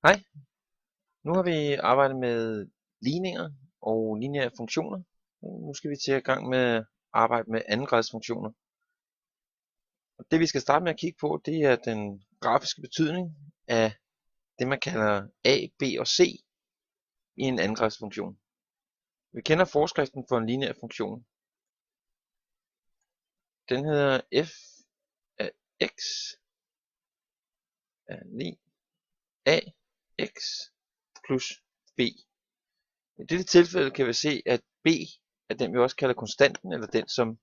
Hej, nu har vi arbejdet med ligninger og lineære funktioner. Nu skal vi til at gang med at arbejde med andengradsfunktioner. Og det vi skal starte med at kigge på, det er den grafiske betydning af det man kalder a, b og c i en andengradsfunktion. Vi kender forskriften for en lineær funktion. Den hedder f af x er lig a x plus b. I dette tilfælde kan vi se, at b er den vi også kalder konstanten, eller den som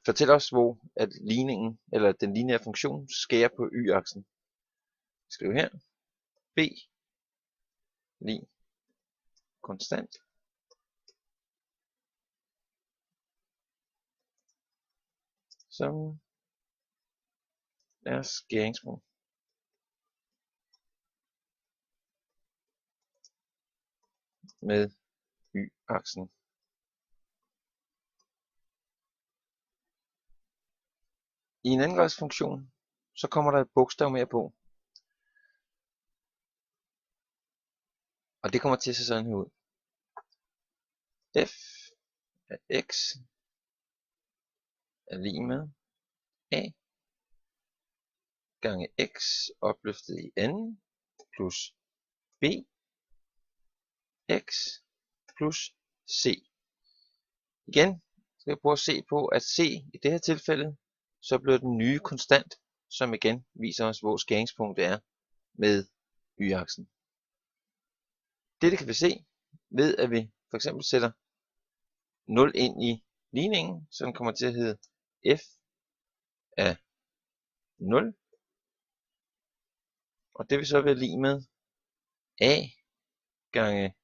fortæller os, hvor at ligningen, eller den lineære funktion, skærer på y-aksen. Skriv her, b lig konstant, som er skæringspunkt med y-aksen. I en andengradsfunktion, så kommer der et bogstav mere på. Og det kommer til at se sådan her ud. F af x er lig med a gange x opløftet i anden plus b x plus c. Igen skal vi prøve at se på, at c i det her tilfælde, så bliver den nye konstant, som igen viser os, hvor skæringspunktet er med y-aksen. Dette kan vi se ved, at vi for eksempel sætter 0 ind i ligningen, så den kommer til at hedde f af 0. Og det vil så være lig med a gange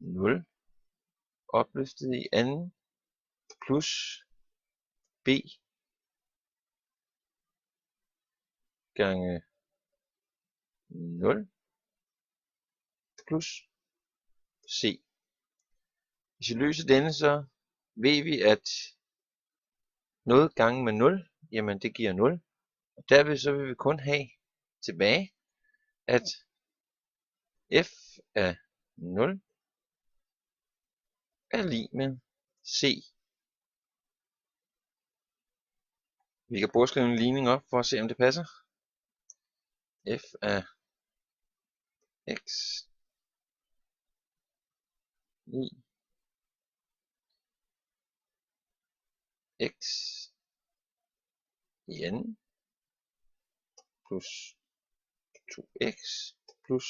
0 opløftet i anden plus b gange 0 plus c. Hvis vi løser denne, så ved vi, at noget gange med 0, jamen det giver 0. Og derved så vil vi kun have tilbage, at f af 0 er lig med c. Vi kan prøve at skrive en ligning op for at se, om det passer. F af x lig x i anden plus 2x plus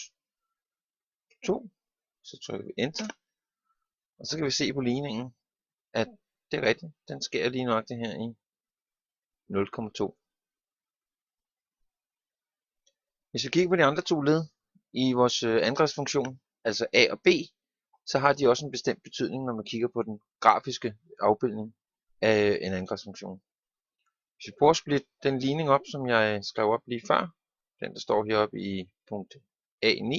2. Så trykker vi enter. Og så kan vi se på ligningen, at det er rigtigt. Den skærer lige nok det her i 0,2. Hvis vi kigger på de andre to led i vores andengradsfunktion, altså a og b, så har de også en bestemt betydning, når man kigger på den grafiske afbildning af en andengradsfunktion. Hvis vi prøver at splitte den ligning op, som jeg skrev op lige før, den der står heroppe i punkt A9,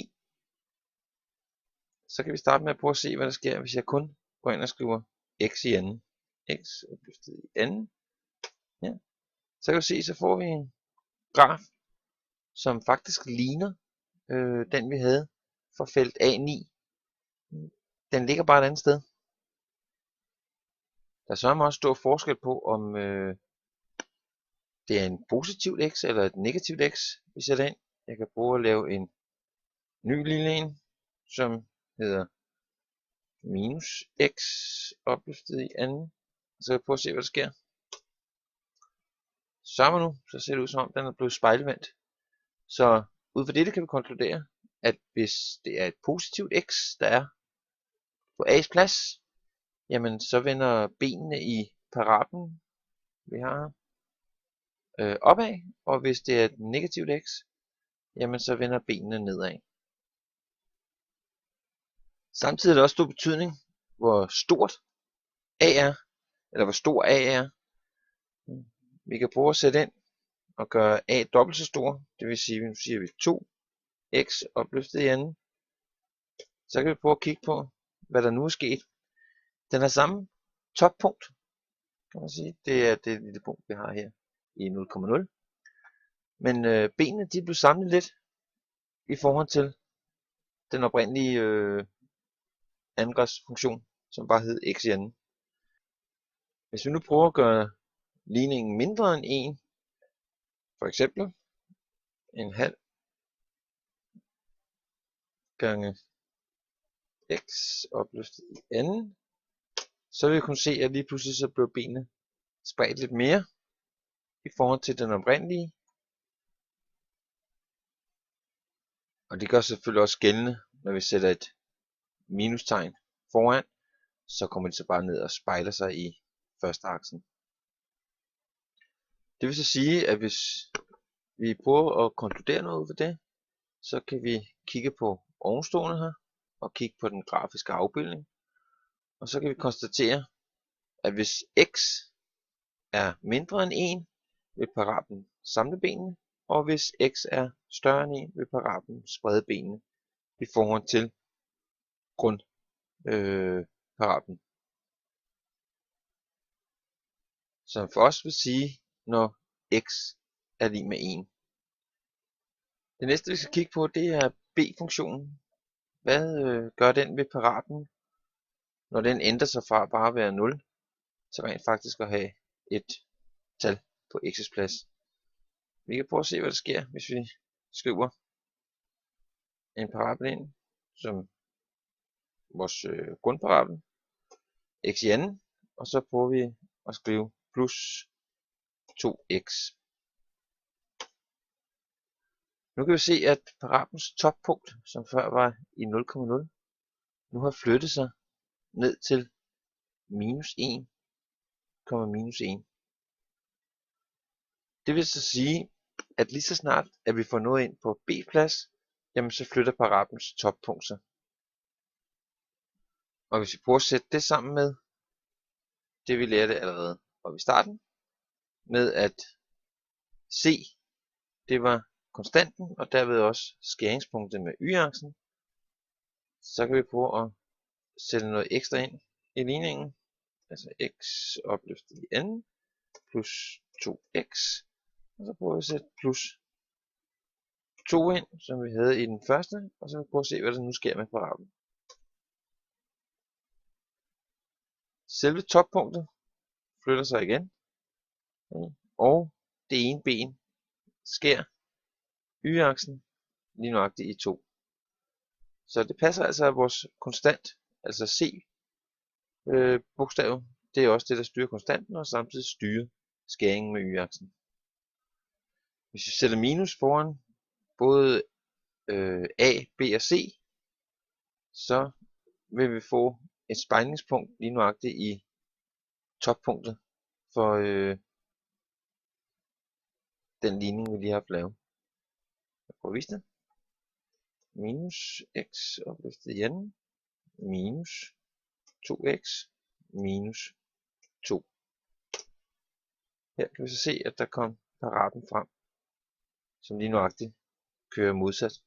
så kan vi starte med at prøve at se, hvad der sker, hvis jeg kun går ind og skriver x i anden. X opløftet i anden. Ja. Så kan vi se, så får vi en graf, som faktisk ligner den vi havde for felt A9. Den ligger bare et andet sted. Der er så også stor forskel på, om det er en positiv x eller et negativt x, vi sætter ind. Jeg kan prøve at lave en ny lille en, som hedder minus x opløftet i anden. Så kan jeg prøve at se, hvad der sker. Så nu, så ser det ud som om, den er blevet spejlvendt. Så ud fra dette kan vi konkludere, at hvis det er et positivt x, der er på a's plads, jamen så vender benene i parablen, vi har opad, og hvis det er et negativt x, jamen så vender benene nedad. Samtidig er der også stor betydning, hvor stort a er, eller hvor stor a er. Vi kan prøve at sætte ind og gøre a dobbelt så stor, det vil sige, nu siger vi 2x opløftet i anden. Så kan vi prøve at kigge på, hvad der nu er sket. Den har samme toppunkt, kan man sige. Det er det lille punkt, vi har her i 0,0. Men benene de blev samlet lidt i forhold til den oprindelige angrebsfunktion, som bare hed x i anden. Hvis vi nu prøver at gøre ligningen mindre end 1, for eksempel en halv gange x opløftet i anden, så vil vi kunne se, at lige pludselig så blev benene spredt lidt mere i forhold til den oprindelige. Og det gør selvfølgelig også gældende, når vi sætter et minustegn foran, så kommer de så bare ned og spejler sig i første aksen. Det vil så sige, at hvis vi prøver at konkludere noget ud for det, så kan vi kigge på ovenstående her, og kigge på den grafiske afbildning. Og så kan vi konstatere, at hvis x er mindre end 1, vil parablen samle benene, og hvis x er større end 1, vil parablen sprede benene i forhold til grundparablen. Som for os vil sige, når x er lig med 1. Det næste vi skal kigge på, det er b-funktionen. Hvad gør den ved parablen, når den ændrer sig fra bare at være 0, til rent faktisk at have et tal på x's plads. Vi kan prøve at se, hvad der sker, hvis vi skriver en parabel ind, som vores grundparabel, x i anden, og så prøver vi at skrive plus 2x. Nu kan vi se, at parablens toppunkt, som før var i 0,0, nu har flyttet sig ned til minus 1, minus 1. Det vil så sige, at lige så snart, at vi får noget ind på b-plads, jamen så flytter parablens toppunkt sig. Og hvis vi prøver at sætte det sammen med det, vi lærte allerede oppe i starten, med at c, det var konstanten, og derved også skæringspunktet med y-aksen, så kan vi prøve at sætte noget ekstra ind i ligningen, altså x opløftet i anden, plus 2x, og så prøver vi at sætte plus 2 ind, som vi havde i den første, og så vil vi prøve at se, hvad der nu sker med parablen. Selve toppunktet flytter sig igen, og det ene ben skærer y-aksen lige nøjagtigt i 2. Så det passer altså, at vores konstant, altså c bogstav, det er også det, der styrer konstanten, og samtidig styrer skæringen med y-aksen. Hvis vi sætter minus foran både a, b og c, så vil vi få et spejlingspunkt lige nøjagtigt i toppunktet for den ligning, vi lige har lavet. Jeg prøver at vise det. Minus x opløftet i anden, minus 2x, minus 2. Her kan vi så se, at der kom parablen frem, som lige nøjagtigt kører modsat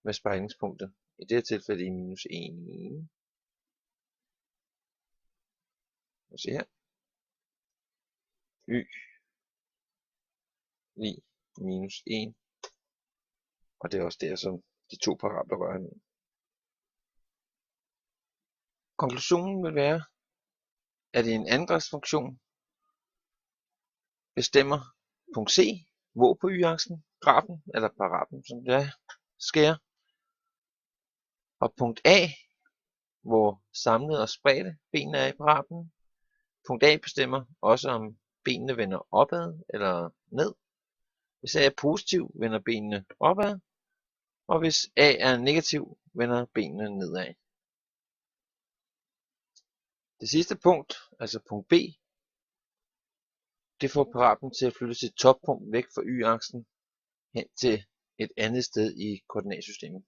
med spejlingspunktet. I det her tilfælde i minus 1. Og se her. Y lig minus 1. Og det er også der, som de to parabler rører hinanden. Konklusionen vil være, at en angrebsfunktion bestemmer punkt C, hvor på y-aksen, grafen eller parablen, som det er, skærer. Og punkt A, hvor samlede og spredte benene er i parablen. Punkt A bestemmer også, om benene vender opad eller ned. Hvis A er positiv, vender benene opad. Og hvis A er negativ, vender benene nedad. Det sidste punkt, altså punkt B, det får parablen til at flytte sit toppunkt væk fra y-aksen hen til et andet sted i koordinatsystemet.